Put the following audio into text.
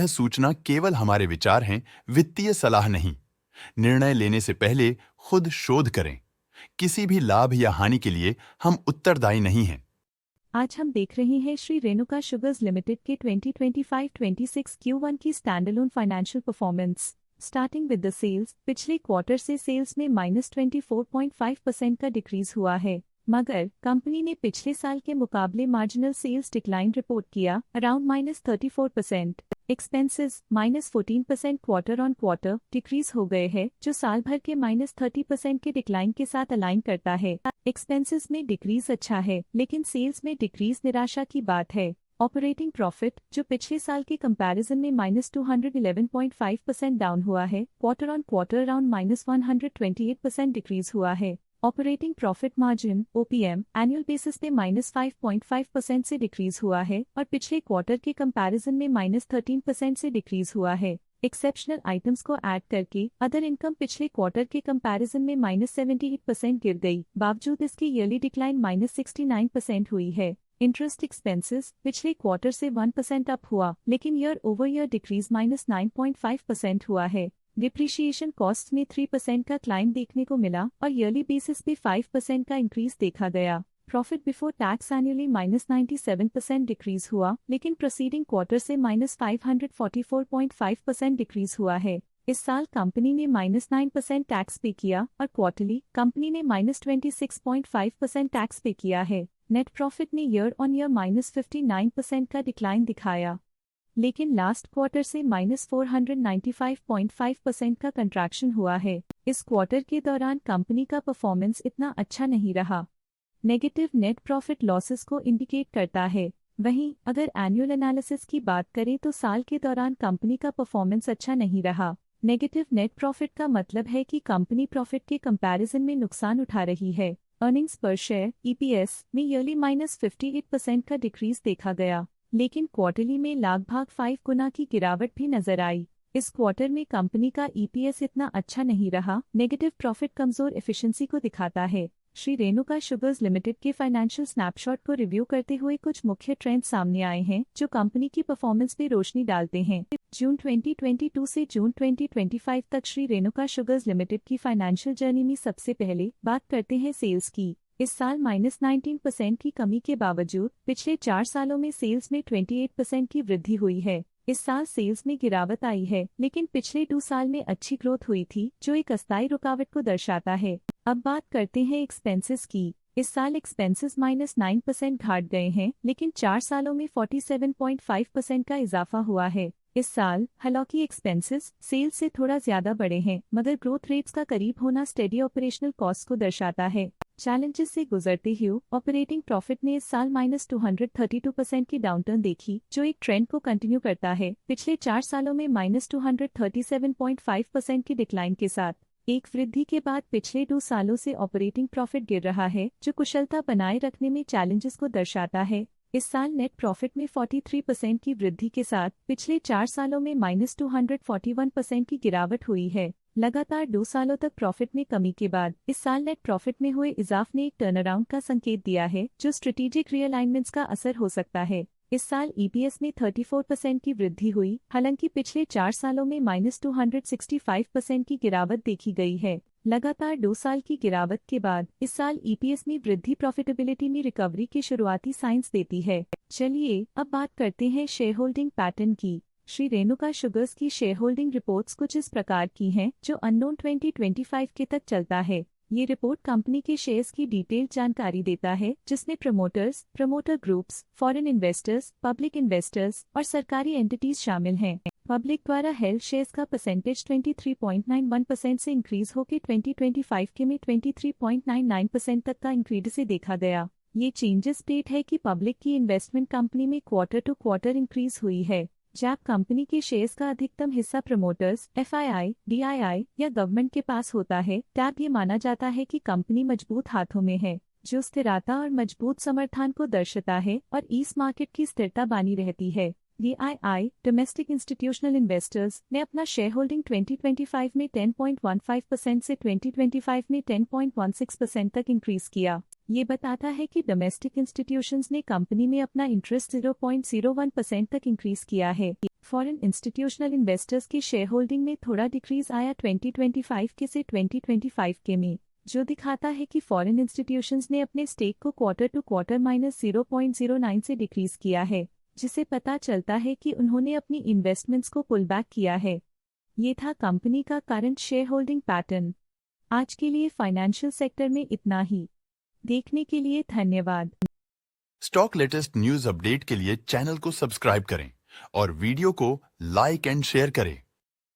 सूचना केवल हमारे विचार हैं, वित्तीय सलाह नहीं। निर्णय लेने से पहले खुद शोध करें। किसी भी लाभ या हानि के लिए हम उत्तरदायी नहीं हैं। आज हम देख रहे हैं श्री रेणुका शुगर्स लिमिटेड के 2025-26 Q1 की standalone financial performance. Starting with the sales, पिछले क्वार्टर से सेल्स में -24.5% का डिक्रीज हुआ है, मगर कंपनी ने पिछले साल के मुकाबले मार्जिनल सेल्स डिक्लाइन रिपोर्ट किया, around -34%। Expenses -14% quarter on quarter decrease हो गए हैं, जो साल भर के -30% के डिक्लाइन के साथ अलाइन करता है। एक्सपेंसेस में डिक्रीज अच्छा है, लेकिन सेल्स में डिक्रीज निराशा की बात है। ऑपरेटिंग प्रॉफिट, जो पिछले साल के कंपैरिजन में -211.5% डाउन हुआ है, quarter on quarter around -128% decrease हुआ है। Operating profit margin (OPM) annual basis पे -5.5% से डिक्रीज हुआ है और पिछले क्वार्टर के कंपैरिजन में -13% से डिक्रीज हुआ है। एक्सेप्शनल आइटम्स को ऐड करके अदर इनकम पिछले क्वार्टर के कंपैरिजन में -78% गिर गई, बावजूद इसकी ईयरली डिक्लाइन -69% हुई है। इंटरेस्ट एक्सपेंसेस पिछले क्वार्टर से 1% अप हुआ, लेकिन ईयर ओवर ईयर डिक्रीज -9.5% हुआ है। डिप्रिशिएशन कॉस्ट में 3% का क्लाइम देखने को मिला और ईयरली बेसिस पे 5% का इंक्रीज देखा गया। Profit before tax annually -97% decrease हुआ, लेकिन प्रोसीडिंग क्वार्टर से -544.5% डिक्रीज हुआ है। इस साल कंपनी ने -9% टैक्स पे किया और क्वार्टरली कंपनी ने -26.5% टैक्स पे किया है। नेट प्रॉफिट ने ईयर ऑन ईयर -59% का डिक्लाइन दिखाया, लेकिन लास्ट क्वार्टर से -495.5% का कंट्रैक्शन हुआ है। इस क्वार्टर के दौरान कंपनी का परफॉर्मेंस इतना अच्छा नहीं रहा। नेगेटिव नेट प्रॉफिट लॉसेस को इंडिकेट करता है। वहीं अगर एनुअल एनालिसिस की बात करें तो साल के दौरान कंपनी का परफॉर्मेंस अच्छा नहीं रहा। नेगेटिव नेट प्रॉफिट का मतलब है कि कंपनी प्रॉफिट के कंपैरिजन में नुकसान उठा रही है। अर्निंग्स पर शेयर (EPS) में ईयरली -58% का डिक्रीज देखा गया, लेकिन क्वार्टरली में लगभग 5 गुना की गिरावट भी नजर आई। इस क्वार्टर में कंपनी का EPS इतना अच्छा नहीं रहा। नेगेटिव प्रॉफिट कमजोर एफिशिएंसी को दिखाता है। श्री रेणुका शुगर्स लिमिटेड के फाइनेंशियल स्नैपशॉट को रिव्यू करते हुए कुछ मुख्य ट्रेंड सामने आए हैं, जो कंपनी की परफॉर्मेंस पे रोशनी डालते हैं। जून 2022 से जून 2025 तक श्री रेणुका शुगर्स लिमिटेड की फाइनेंशियल जर्नी में सबसे पहले बात करते हैं सेल्स की। इस साल -19% की कमी के बावजूद पिछले 4 सालों में सेल्स में 28% की वृद्धि हुई है। इस साल सेल्स में गिरावट आई है, लेकिन पिछले 2 साल में अच्छी ग्रोथ हुई थी, जो एक अस्थायी रुकावट को दर्शाता है। अब बात करते हैं एक्सपेंसेस की। इस साल एक्सपेंसेस -9% घट गए हैं, लेकिन 4 सालों में 47.5% का इजाफा हुआ है। इस साल हालांकि एक्सपेंसेस सेल्स से थोड़ा ज्यादा बढ़े हैं, मगर ग्रोथ रेट्स का करीब होना स्टेडी ऑपरेशनल कॉस्ट को दर्शाता है। चैलेंजेस से गुजरते हुए ऑपरेटिंग प्रॉफिट ने इस साल -232% की डाउनटर्न देखी, जो एक ट्रेंड को कंटिन्यू करता है। पिछले 4 सालों में -237.5% की डिक्लाइन के साथ एक वृद्धि के बाद पिछले 2 सालों से ऑपरेटिंग प्रॉफिट गिर रहा है, जो कुशलता बनाए रखने में चैलेंजेस को दर्शाता है। इस साल नेट प्रॉफिट में 43% की वृद्धि के साथ पिछले 4 सालों में -241% की गिरावट हुई है। लगातार 2 सालों तक प्रॉफिट में कमी के बाद इस साल नेट प्रॉफिट में हुए इजाफे ने एक टर्नअराउंड का संकेत दिया है, जो स्ट्रेटेजिक रीअलाइनमेंट्स का असर हो सकता है। इस साल EPS में 34% की वृद्धि हुई, हालांकि पिछले 4 सालों में -265% की गिरावट देखी गई है। लगातार 2 साल की गिरावट के बाद इस साल EPS में वृद्धि प्रॉफिटेबिलिटी में रिकवरी के शुरुआती साइंस देती है। चलिए अब बात करते हैं शेयर होल्डिंग पैटर्न की। श्री रेणुका शुगर्स की शेयर होल्डिंग रिपोर्ट्स कुछ इस प्रकार की हैं, जो अननोन 2025 के तक चलता है। ये रिपोर्ट कंपनी के शेयर्स की डिटेल्ड जानकारी देता है, जिसमें promoters, promoter groups, foreign investors, public investors और सरकारी एंटिटीज शामिल हैं। पब्लिक द्वारा हेल्ड शेयर्स का परसेंटेज 23.91% से इंक्रीज होकर 2025 के में 23.99% तक का इंक्रीज से देखा गया। ये चेंजेस डेट है कि पब्लिक की इन्वेस्टमेंट कंपनी में क्वार्टर टू क्वार्टर इंक्रीज हुई है। जब कंपनी के शेयर्स का अधिकतम हिस्सा प्रमोटर्स, FII, DII या गवर्नमेंट के पास होता है, तब ये माना जाता है कि कंपनी मजबूत हाथों में है, जो स्थिरता और मजबूत समर्थन को दर्शाता है और इस मार्केट की स्थिरता बनी रहती है। DII डोमेस्टिक इंस्टीट्यूशनल इन्वेस्टर्स ने अपना शेयर होल्डिंग 2025 में 10.15% से 2025 में 10.16% तक इंक्रीज किया। ये बताता है कि डोमेस्टिक इंस्टीट्यूशंस ने कंपनी में अपना इंटरेस्ट 0.01% तक इंक्रीज किया है। फॉरेन इंस्टीट्यूशनल इन्वेस्टर्स की शेयर होल्डिंग में थोड़ा डिक्रीज आया 2025 के से 2025 के में, जो दिखाता है कि फॉरेन इंस्टीट्यूशंस ने अपने स्टेक को क्वार्टर टू क्वार्टर -0.09 से डिक्रीज किया है, जिसे पता चलता है कि उन्होंने अपनी इन्वेस्टमेंट्स को पुल बैक किया है। ये था कंपनी का करंट शेयर होल्डिंग पैटर्न। आज के लिए फाइनेंशियल सेक्टर में इतना ही। देखने के लिए धन्यवाद। स्टॉक लेटेस्ट न्यूज अपडेट के लिए चैनल को सब्सक्राइब करें और वीडियो को लाइक एंड शेयर करें।